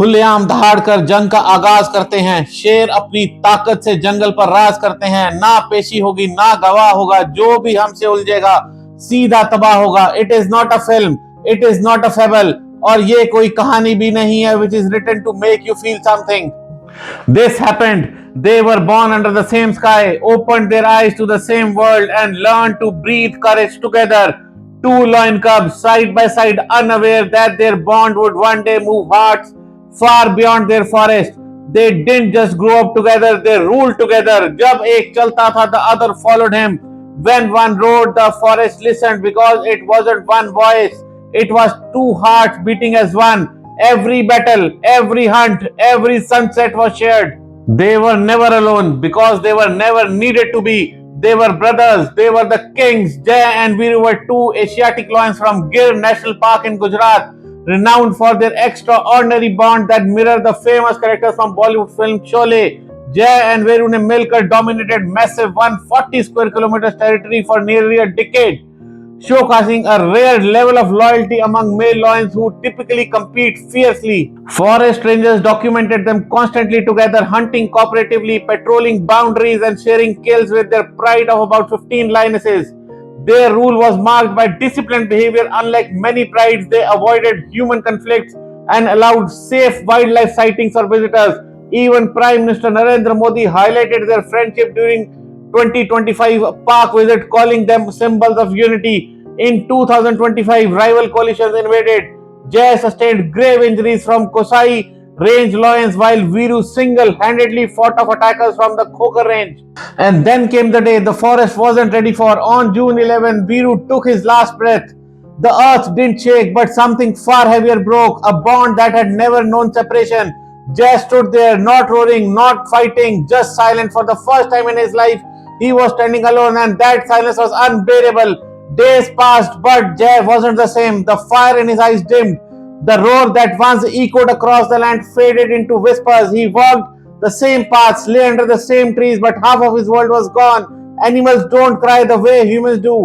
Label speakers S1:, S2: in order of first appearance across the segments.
S1: खुलेआम दहाड़कर जंग का आगाज करते हैं। शेर अपनी ताकत से जंगल पर राज करते हैं। ना पेशी होगी ना गवाह होगा, जो भी हमसे उलझेगा सीधा तबाह होगा। It is not a film, it is not a fable, और ये कोई कहानी भी नहीं है which is written to make you feel something. This happened. They were born under the same sky, opened their eyes to the same world, and learned to breathe courage together. Two lion cubs, side by side, unaware that their bond would one day move hearts far beyond their forest. They didn't just grow up together, they ruled together. जब एक चलता था, the other followed him. When one rode, the forest listened because it wasn't one voice. It was two hearts beating as one. Every battle, every hunt, every sunset was shared. They were never alone because they were never needed to be. They were brothers, they were the kings. Jay and Veeru were two Asiatic lions from GIR National Park in Gujarat, renowned for their extraordinary bond that mirrored the famous characters from Bollywood film Sholay. Jay and Veeru ने मिलकर dominated massive 140 square kilometers territory for nearly a decade, showcasing a rare level of loyalty among male lions who typically compete fiercely. Forest rangers documented them constantly together, hunting cooperatively, patrolling boundaries, and sharing kills with their pride of about 15 lionesses. Their rule was marked by disciplined behavior. Unlike many prides, they avoided human conflicts and allowed safe wildlife sightings for visitors. Even Prime Minister Narendra Modi highlighted their friendship during 2025 park visit, calling them symbols of unity. In 2025, rival coalitions invaded. Jay sustained grave injuries from Kosai range lions, while Veeru single-handedly fought off attackers from the Khokar range. And then came the day the forest wasn't ready for. On June 11, Veeru took his last breath. The earth didn't shake, but something far heavier broke, a bond that had never known separation. Jay stood there, not roaring, not fighting, just silent. For the first time in his life, he was standing alone, and that silence was unbearable. Days passed, but Jay wasn't the same. The fire in his eyes dimmed. The roar that once echoed across the land faded into whispers. He walked the same paths, lay under the same trees, but half of his world was gone. Animals don't cry the way humans do,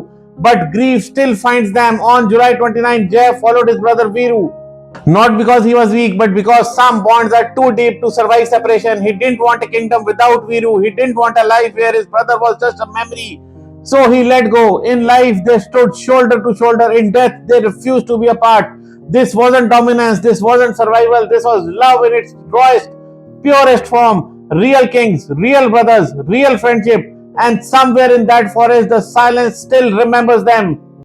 S1: but grief still finds them. On July 29, Jay followed his brother Veeru. Not because he was weak, but because some bonds are too deep to survive separation. He didn't want a kingdom without Veeru. He didn't want a life where his brother was just a memory. So he let go. In life, they stood shoulder to shoulder. In death, they refused to be apart. This wasn't dominance. This wasn't survival. This was love in its rawest, purest form. Real kings, real brothers, real friendship. And somewhere in that forest, the silence still remembers them.